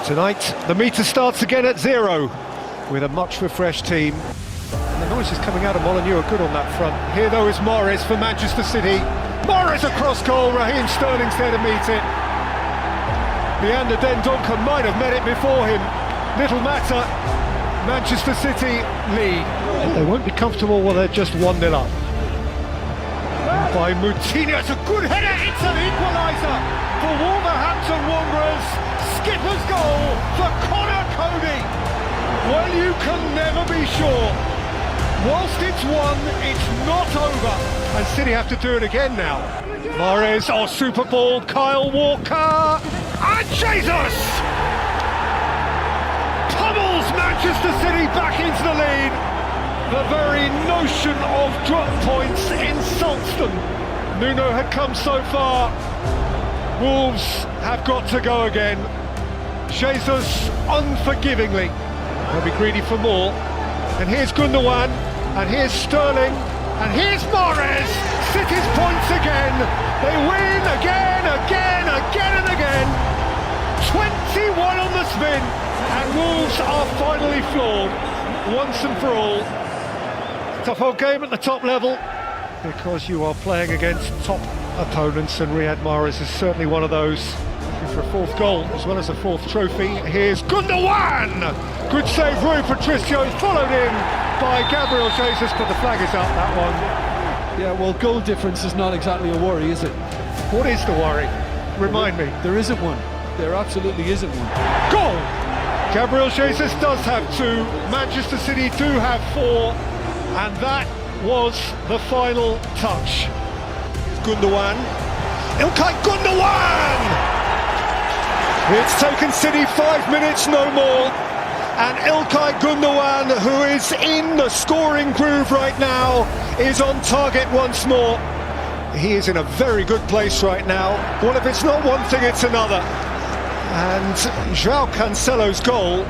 Tonight, the meter starts again at 0 with a much refreshed team. And the noise is coming out of Molineux are good on that front. Here though is Morris for Manchester City. Morris across goal, Raheem Sterling's there to meet it. Leander Dendoncker might have met it before him. Little matter, Manchester City lead. They won't be comfortable while they're just 1-0 up. By Moutinho, it's a good header, it's an equaliser for Wolverhampton Wanderers. Skipper's goal for Conor Coady. Well, you can never be sure. Whilst it's won, it's not over. And City have to do it again now. Mahrez, super ball, Kyle Walker, and Jesus! Pummels Manchester City back into the lead. The very notion of drop points insults them. Nuno had come so far. Wolves have got to go again. Jesus unforgivingly. They'll be greedy for more. And here's Gundogan, and here's Sterling, and here's Mahrez. City's points again. They win again and again. 21 on the spin, and Wolves are finally floored once and for all. Tough old game at the top level because you are playing against top opponents, and Riyad Mahrez is certainly one of those. Looking for a fourth goal as well as a fourth trophy. Here's Gundogan! Good save, Rui Patricio, followed in by Gabriel Jesus, but the flag is up, that one. Yeah, well, goal difference is not exactly a worry, is it? What is the worry? Remind me. There isn't one. There absolutely isn't one. Goal! Gabriel Jesus does have 2, Manchester City do have 4, and that was the final touch. Gundogan. Ilkay Gundogan! It's taken City 5 minutes, no more. And Ilkay Gundogan, who is in the scoring groove right now, is on target once more. He is in a very good place right now. Well, if it's not one thing, it's another. And João Cancelo's goal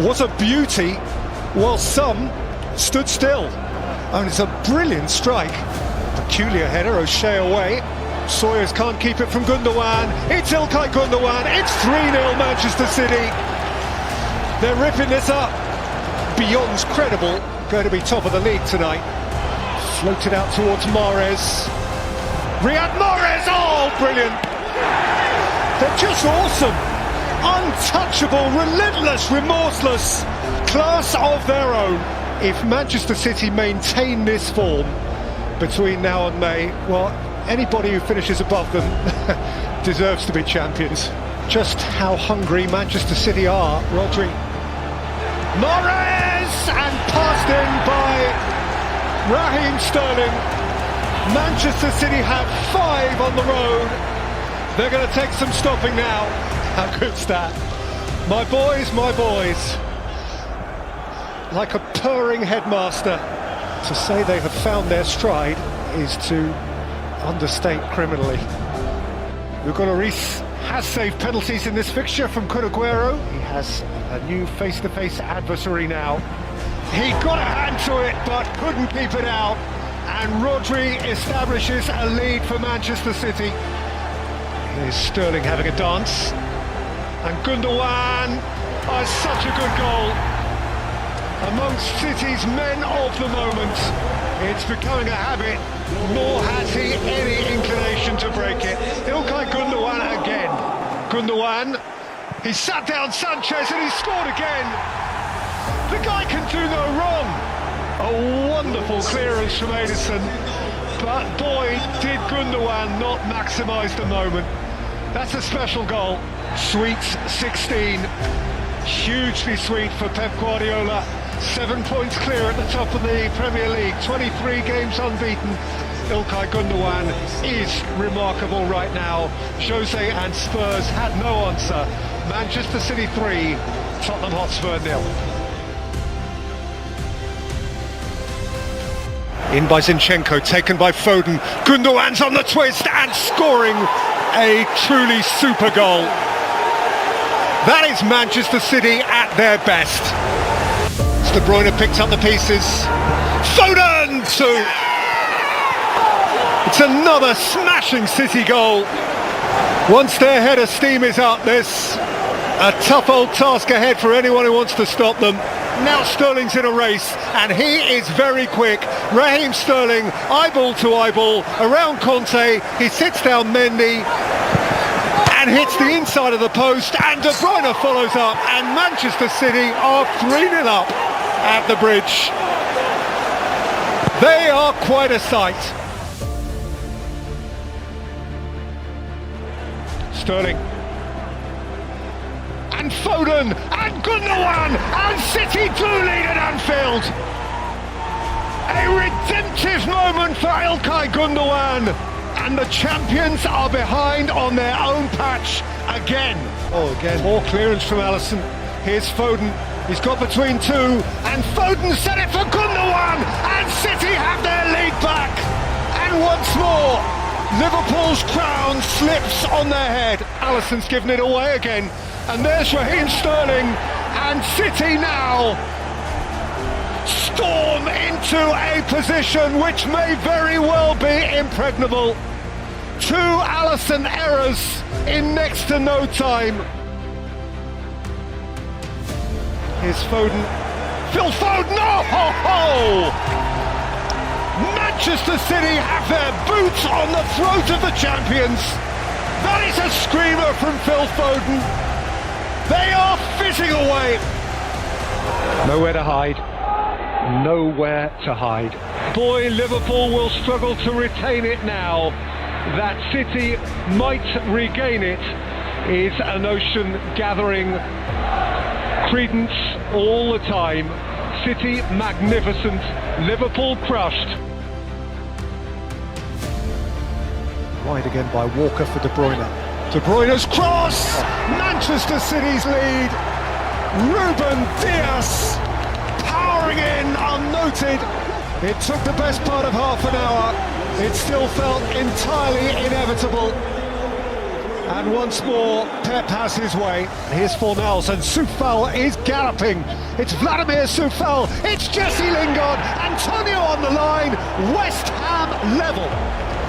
was a beauty, while some stood still. And it's a brilliant strike. Peculiar header, O'Shea away. Sawyers can't keep it from Gundogan. It's Ilkay Gundogan. It's 3-0 Manchester City. They're ripping this up. Beyond credible. Going to be top of the league tonight. Floated out towards Mahrez. Riyad Mahrez! Oh, brilliant. They're just awesome. Untouchable, relentless, remorseless. Class of their own. If Manchester City maintain this form between now and May, well, anybody who finishes above them deserves to be champions. Just how hungry Manchester City are. Rodri. Mahrez! And passed in by Raheem Sterling. Manchester City have 5 on the road. They're going to take some stopping now. How good's that? My boys, my boys. Like a purring headmaster. To say they have found their stride is to understate criminally. Hugo Lloris has saved penalties in this fixture from Kun Aguero. He has a new face-to-face adversary now. He got a hand to it but couldn't keep it out, and Rodri establishes a lead for Manchester City. Here's Sterling having a dance, and Gundogan has such a good goal. Amongst City's men of the moment, it's becoming a habit, nor has he any inclination to break it. Ilkay Gundogan again. Gundogan, he sat down Sanchez and he scored again. The guy can do no wrong. A wonderful clearance from Ederson, but boy, did Gundogan not maximise the moment. That's a special goal. Sweet 16, hugely sweet for Pep Guardiola. 7 points clear at the top of the Premier League, 23 games unbeaten. Ilkay Gundogan is remarkable right now. Jose and Spurs had no answer. Manchester City 3, Tottenham Hotspur 0. In by Zinchenko, taken by Foden. Gundogan's on the twist and scoring a truly super goal. That is Manchester City at their best. De Bruyne picked up the pieces. Foden too. It's another smashing City goal. Once their head of steam is up, there's A tough old task ahead for anyone who wants to stop them. Now Sterling's in a race, and he is very quick. Raheem Sterling, eyeball to eyeball, around Conte. He sits down Mendy and hits the inside of the post, and De Bruyne follows up, and Manchester City are 3-0 up at the Bridge. They are quite a sight. Sterling. And Foden, and Gundogan, and City do lead at Anfield. A redemptive moment for Ilkay Gundogan, and the champions are behind on their own patch again. Oh, again. Poor clearance from Alisson. Here's Foden. He's got between two, and Foden set it for Gundogan, and City have their lead back. And once more, Liverpool's crown slips on their head. Alisson's given it away again. And there's Raheem Sterling, and City now storm into a position which may very well be impregnable. 2 Alisson errors in next to no time. Here's Foden. Phil Foden! Oh, ho, ho! Manchester City have their boots on the throat of the champions. That is a screamer from Phil Foden. They are fizzing away. Nowhere to hide. Nowhere to hide. Boy, Liverpool will struggle to retain it now. That City might regain it is a notion gathering credence all the time. City magnificent, Liverpool crushed. Wide again by Walker for De Bruyne. De Bruyne's cross! Manchester City's lead. Ruben Dias powering in unnoted. It took the best part of half an hour. It still felt entirely inevitable. And once more, Pep has his way. Here's Fornals, and Soufal is galloping. It's Vladimir Soufal, it's Jesse Lingard, Antonio on the line, West Ham level.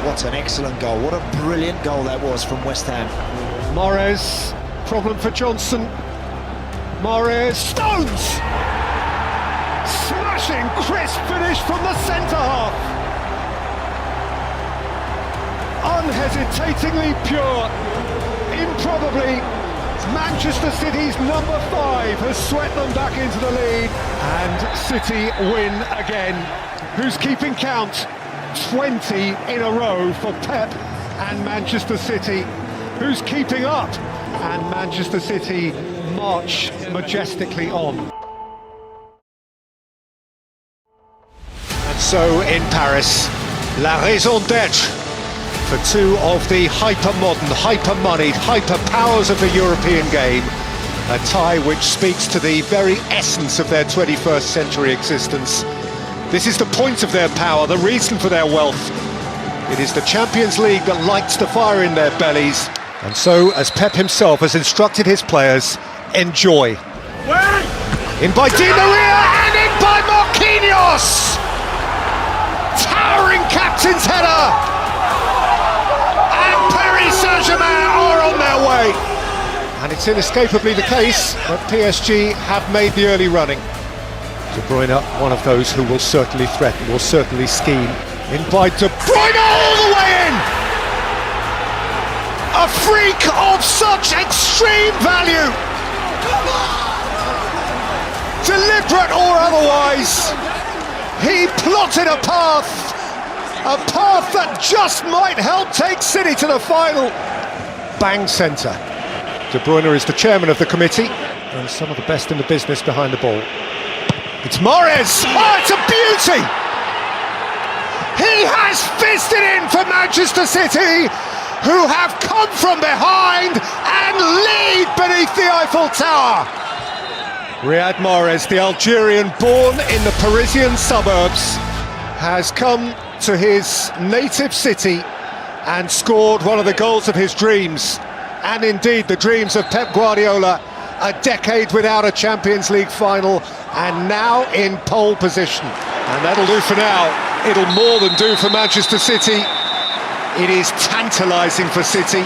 What an excellent goal, what a brilliant goal that was from West Ham. Mahrez, problem for Johnson. Mahrez, Stones! Smashing crisp finish from the centre-half. Unhesitatingly pure. Improbably, Manchester City's number 5 has swept them back into the lead. And City win again. Who's keeping count? 20 in a row for Pep and Manchester City. Who's keeping up? And Manchester City march majestically on. And so in Paris, la raison d'être for 2 of the hyper-modern, hyper-moneyed, hyper-powers of the European game. A tie which speaks to the very essence of their 21st century existence. This is the point of their power, the reason for their wealth. It is the Champions League that lights the fire in their bellies. And so, as Pep himself has instructed his players, enjoy. In by Di Maria and in by Marquinhos! Towering captain's header! And Paris Saint-Germain are on their way. And it's inescapably the case that PSG have made the early running. De Bruyne, one of those who will certainly threaten, will certainly scheme. In by De Bruyne all the way in! A freak of such extreme value! Deliberate or otherwise, he plotted a path that just might help take City to the final. Bang centre. De Bruyne is the chairman of the committee, and some of the best in the business behind the ball. It's Mahrez! Oh, it's a beauty! He has fisted in for Manchester City, who have come from behind and lead beneath the Eiffel Tower. Riyad Mahrez, the Algerian born in the Parisian suburbs, has come to his native city and scored one of the goals of his dreams, and indeed the dreams of Pep Guardiola. A decade without a Champions League final, and now in pole position. And that'll do for now. It'll more than do for Manchester City. It is tantalising for City.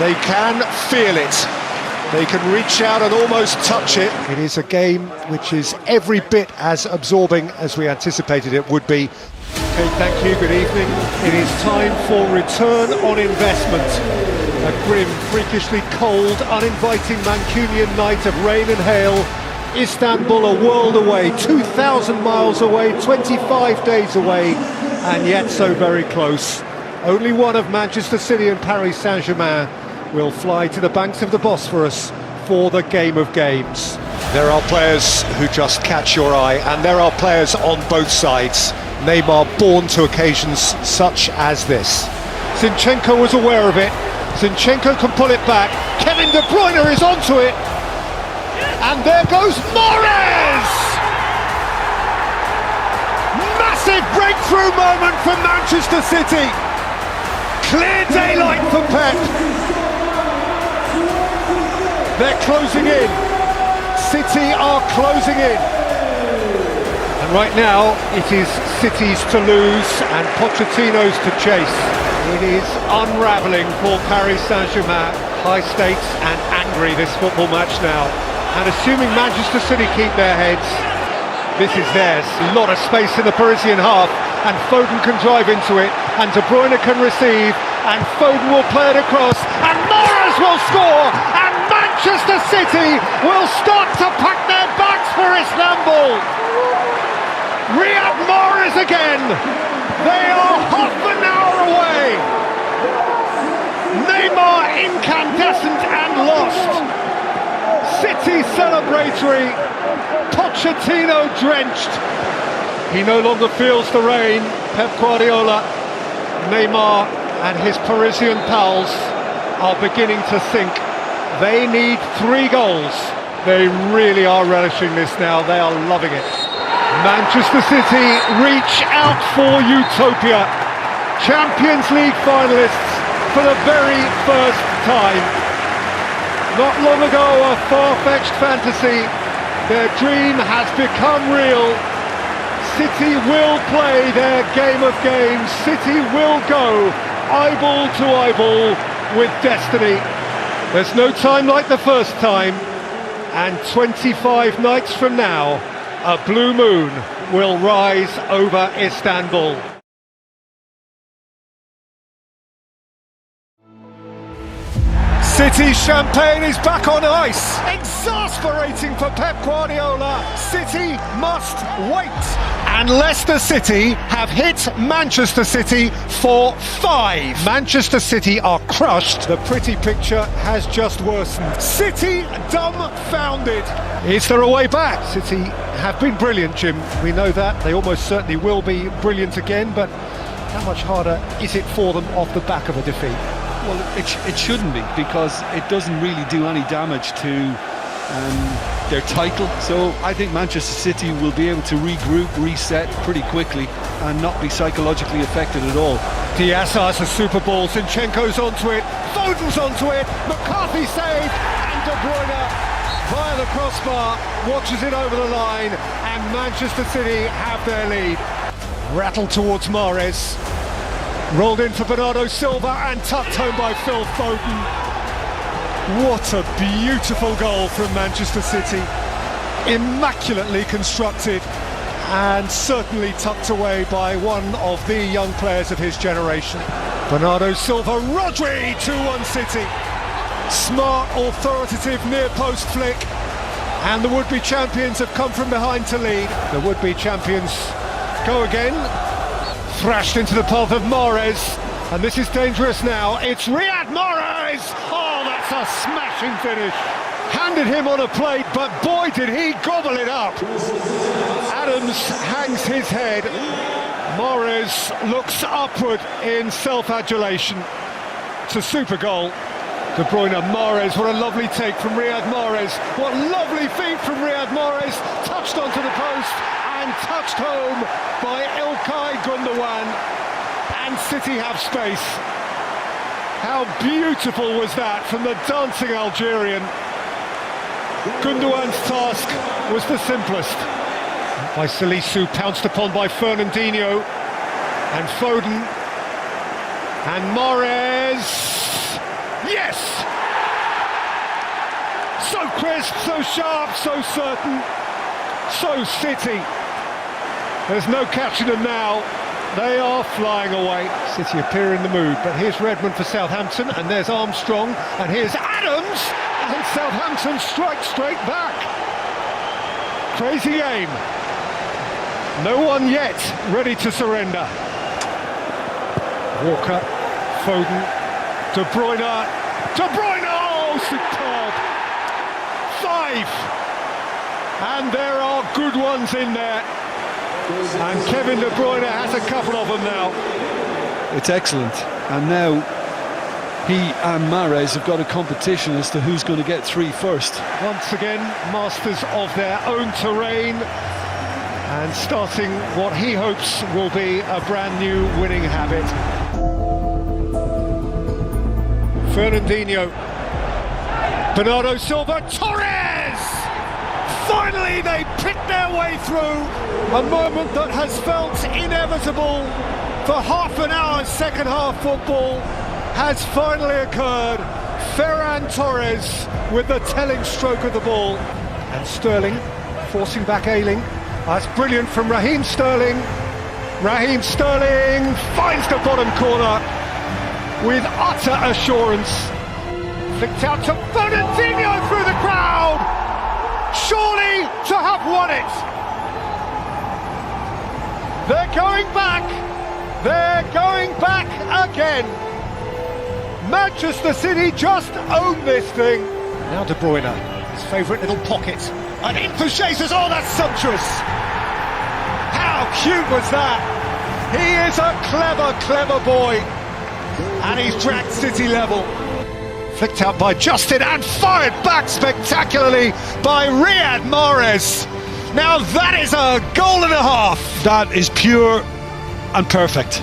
They can feel it. They can reach out and almost touch it. It is a game which is every bit as absorbing as we anticipated it would be. Okay, thank you, good evening. It is time for return on investment. A grim, freakishly cold, uninviting Mancunian night of rain and hail. Istanbul a world away, 2,000 miles away, 25 days away, and yet so very close. Only one of Manchester City and Paris Saint-Germain will fly to the banks of the Bosphorus for the game of games. There are players who just catch your eye, and there are players on both sides. Neymar born to occasions such as this. Zinchenko was aware of it. Zinchenko can pull it back. Kevin De Bruyne is onto it. And there goes Mahrez! Massive breakthrough moment for Manchester City. Clear daylight for Pep. They're closing in. City are closing in. And right now it is City's to lose and Pochettino's to chase. It is unravelling for Paris Saint-Germain. High stakes and angry, this football match now. And assuming Manchester City keep their heads, this is theirs. A lot of space in the Parisian half, and Foden can drive into it, and De Bruyne can receive, and Foden will play it across, and Mahrez will score, and Manchester City will start to pack their bags for Istanbul. Riyad Mahrez again. They are half an hour away. Neymar incandescent and lost. City celebratory, Pochettino drenched. He no longer feels the rain. Pep Guardiola, Neymar and his Parisian pals are beginning to think they need 3 goals. They really are relishing this now, they are loving it. Manchester City reach out for utopia. Champions League finalists for the very first time. Not long ago, a far-fetched fantasy. Their dream has become real. City will play their game of games. City will go eyeball to eyeball with destiny. There's no time like the first time. And 25 nights from now, a blue moon will rise over Istanbul. City's champagne is back on ice. Exasperating for Pep Guardiola. City must wait. And Leicester City have hit Manchester City for 5. Manchester City are crushed. The pretty picture has just worsened. City dumbfounded. Is there a way back? City have been brilliant, Jim. We know that. They almost certainly will be brilliant again, but how much harder is it for them off the back of a defeat? Well, it shouldn't be, because it doesn't really do any damage to their title. So I think Manchester City will be able to regroup, reset pretty quickly and not be psychologically affected at all. Diaz has a super ball, Zinchenko's onto it, Foden's onto it, McCarthy saved, and De Bruyne via the crossbar watches it over the line, and Manchester City have their lead. Rattle towards Mahrez. Rolled in for Bernardo Silva and tucked home by Phil Foden. What a beautiful goal from Manchester City. Immaculately constructed and certainly tucked away by one of the young players of his generation. Bernardo Silva, Rodri, 2-1 City. Smart, authoritative near-post flick. And the would-be champions have come from behind to lead. The would-be champions go again. Thrashed into the path of Mahrez, and this is dangerous now. It's Riyad Mahrez! Oh, that's a smashing finish. Handed him on a plate, but boy did he gobble it up. Adams hangs his head. Mahrez looks upward in self-adulation. It's a super goal. De Bruyne, Mahrez, what a lovely take from Riyad Mahrez. What lovely feet from Riyad Mahrez. Touched onto the post and touched home by İlkay Gündoğan. And City have space. How beautiful was that from the dancing Algerian. Gündoğan's task was the simplest. By Salisu, pounced upon by Fernandinho. And Foden. And Mahrez. Yes! So crisp, so sharp, so certain, so City. There's no catching them now. They are flying away. City appear in the mood, but here's Redmond for Southampton, and there's Armstrong, and here's Adams, and Southampton strikes straight back. Crazy game. No one yet ready to surrender. Walker, Foden, De Bruyne, oh, superb! 5! And there are good ones in there. And Kevin De Bruyne has a couple of them now. It's excellent. And now he and Mahrez have got a competition as to who's going to get 3 first. Once again, masters of their own terrain, and starting what he hopes will be a brand new winning habit. Fernandinho, Bernardo Silva, Torres! Finally they picked their way through. A moment that has felt inevitable for half an hour's second half football has finally occurred. Ferran Torres with the telling stroke of the ball. And Sterling forcing back Ayling. That's brilliant from Raheem Sterling. Raheem Sterling finds the bottom corner with utter assurance. Flicked out to Fernandinho through the crowd. Surely to have won it. They're going back. They're going back again. Manchester City just own this thing. Now De Bruyne, his favourite little pocket. And in for Jesus. Oh, that's sumptuous. How cute was that? He is a clever, clever boy. And he's dragged City level. Flicked out by Justin and fired back spectacularly by Riyad Mahrez. Now that is a goal and a half. That is pure and perfect.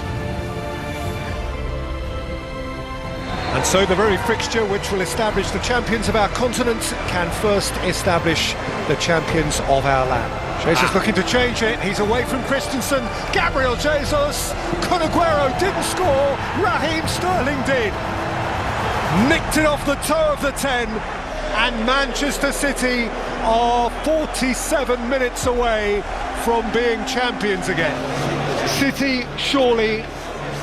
And so the very fixture which will establish the champions of our continent can first establish the champions of our land. Jesus looking to change it. He's away from Christensen. Gabriel Jesus. Kun Aguero didn't score. Raheem Sterling did. Nicked it off the toe of the 10. And Manchester City are 47 minutes away from being champions again. City surely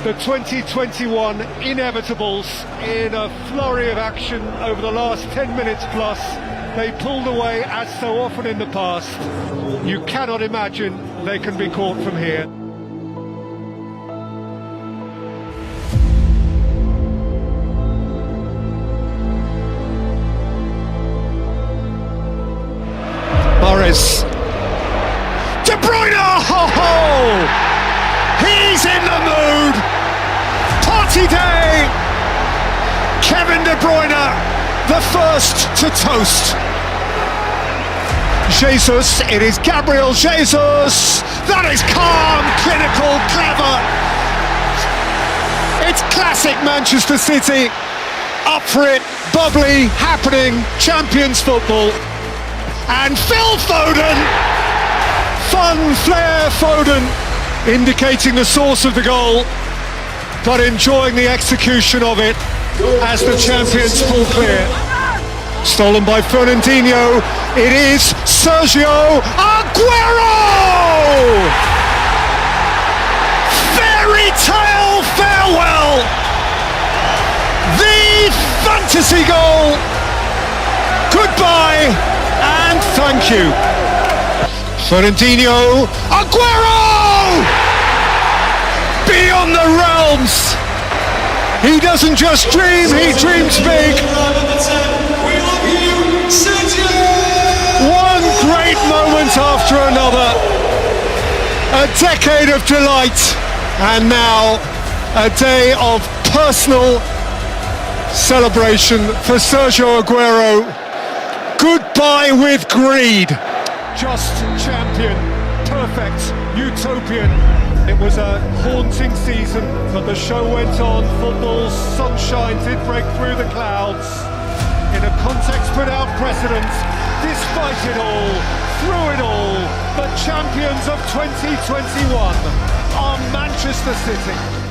the 2021 inevitables in a flurry of action over the last 10 minutes plus. They pulled away as so often in the past. You cannot imagine they can be caught from here. Mahrez. De Bruyne! Oh, he's in the mood! Party day! Kevin De Bruyne, the first to toast. Jesus, it is Gabriel Jesus. That is calm, clinical, clever. It's classic Manchester City. Up for it, bubbly, happening, champions football. And Phil Foden, fun, flair Foden, indicating the source of the goal, but enjoying the execution of it as the champions pull clear. Stolen by Fernandinho, it is Sergio Aguero! Fairy tale farewell! The fantasy goal! Goodbye and thank you. Fernandinho, Aguero! Beyond the realms! He doesn't just dream, he dreams big. One great moment after another. A decade of delight. And now a day of personal celebration for Sergio Aguero. Goodbye with greed. Just champion, perfect, utopian. It was a haunting season, but the show went on. Football's sunshine did break through the clouds. In a context without precedent, despite it all, through it all, the champions of 2021 are Manchester City.